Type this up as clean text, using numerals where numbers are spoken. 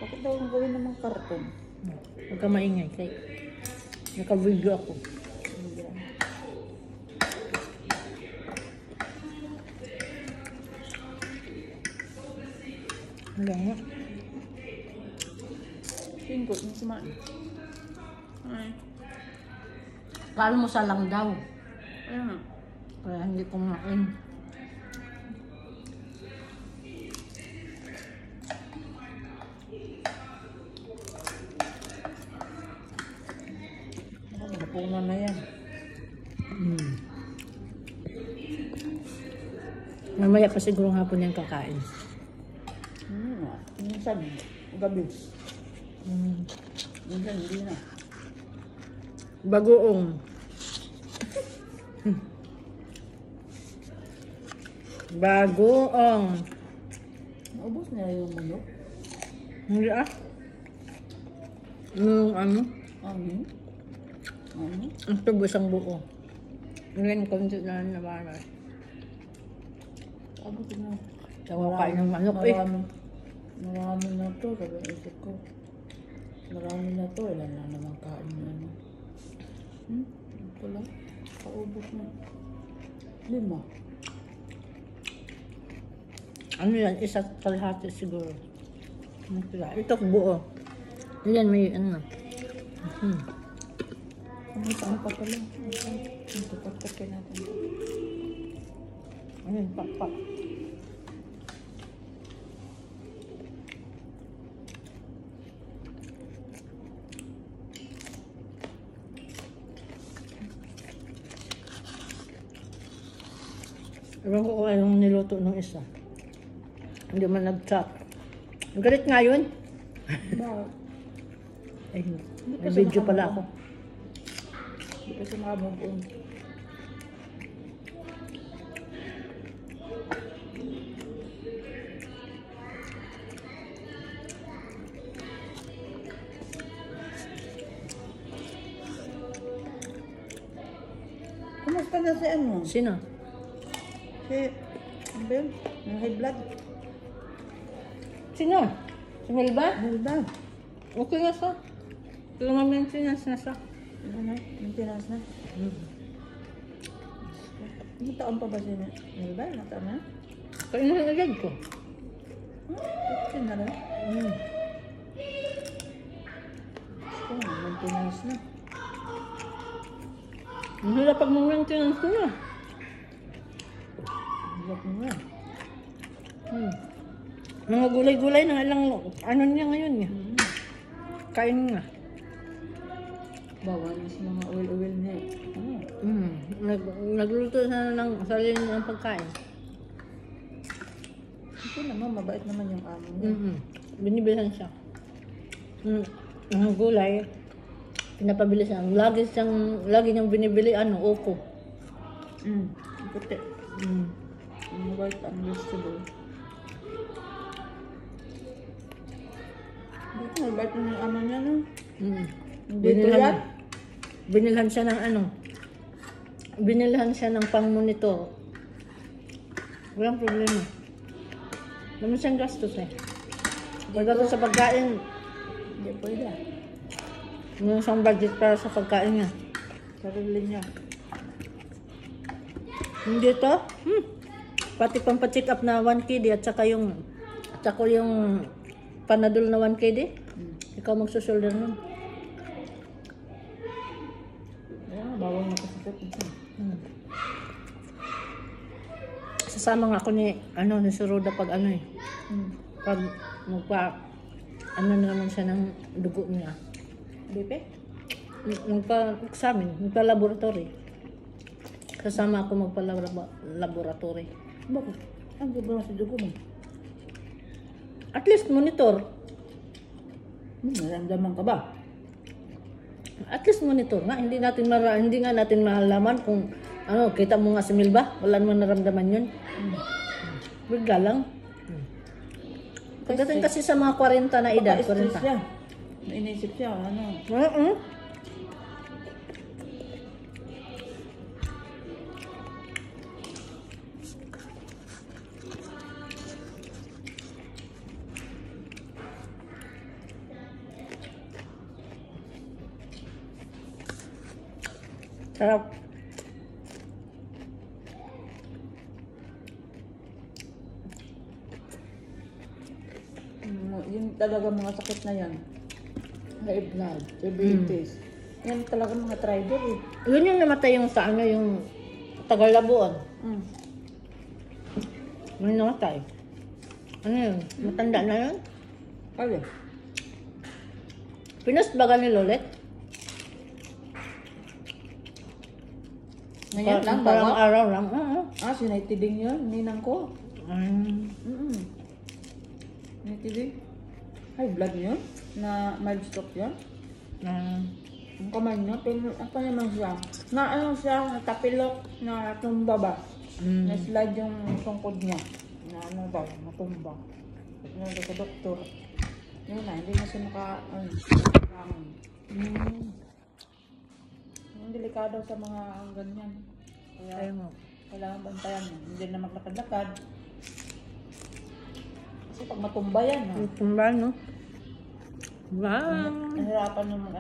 Bakit daw ang gawin namang karton? Huwag ka maingay. Kay naka-video ako. Ayan. Hanggang nga. Singkot mo kumain. Ay. Kala mo salang daw. Ayan. Kaya hindi kumain. Napunan na yan. Mamaya pa siguro hapon yan kakain. Minsan, gabi. Minsan, hindi na. Bagoong. Bagoong. Naubos nila yung manok. Hindi ah. Yung ano? Ano? Ano? Ang tubo isang buo. Ngayon, konti na naman. Sabi ko na. Kakain ng manok eh. Marami na to. Sabi ang isip ko. Marami na to. Ilan lang naman kain na ano. Ito lang. Kaubos na. 5. Ano yan? Isa't kalahati siguro. Ito buo. Yan may ano. Ano saan pa pala? Ito patpakin natin. Ano pakpak. Ewan ko kung anong niluto ng isa. Hindi man nag-chat. Galit nga yun. Bakit? Ay, may video pala ako. Hindi kasi makamove on. Kumusta na si ano? Sino? Si, ano ba yun? Yung high blood? Sino? Si Melba? Melba. Okay na siya. Kailangan maintenance na siya. Ano na? Maintenance na? Ilang taon pa ba si Melba? Ilang taon na? Kaya na agad ko. 15 na rin? Maintenance na. Ang hirap pag mag-maintenance ko na. Hirap mo nga. Mga gulay-gulay na lang, ano niya ngayon niya. Kain nga. Bawal na sa mga oil-oil niya. Nagluto na ng sarili ng pagkain. Ito naman, mabait naman yung amo niya. Binibilihan siya. Mga gulay, pinapabili siya. Lagi niyang binibili, upo. Puti. Yung white and vegetable. Dito, mabait naman yung amo niya, no? Dito yan? Binilhan siya ng binilhan siya ng pang-monitor. Walang problema. Naman siyang gastos eh. Pagdating sa pagkain, Hindi pwede. may isang budget para sa pagkain niya. Sarili niya. Hindi to? Pati pampacheck up na 1 KD at saka yung Panadol na 1 KD. Ikaw magsusolder nun. Bawal na kasi sa Sasama nga ako ni Suroda pag pag na naman siya ng dugo niya. BP? Magpa-examine, magpa-laboratory. Kasama ako magpa-laboratory. Bakit? Ang gabang sa dugo mo? At least monitor. Naramdaman ka ba? At least monitor nga. Hindi nga natin malaman kung kita mo nga si Milba. Wala naman naramdaman yun. Bigla lang. Pagdating kasi sa mga 40 na edad, Stress 40. siya. Nainiisip siya, Sarap. Yun talaga mga sakit na yan. High blood, diabetes. Yan talaga mga driver eh. Yun yung namatay yung sa ano, yung Tagalabuan. Mm. May namatay. Ano yun? Matanda na yun? Ano? Pinasbaga ni Lolet? Ngayon lang, Parang bago? araw lang. Oo. Sinitiding yun, ninang ko. Sinitiding. High blood yun? Na mild stroke yun? Ang kamay niya, pero apa naman siya? Na ano siya, natapilok, na tumba ba? Na-slide yung tungkod niya. Na ano daw, natumba. Nandito sa doktor. Yun na, hindi na siya nakakangon. Yung delikado sa mga ganyan. Kaya Ayaw mo. kailangan bantayan mo. Hindi na maglakad-lakad. Kasi pag matumba yan, ha? Tumba, no? Wow! Nahirapan naman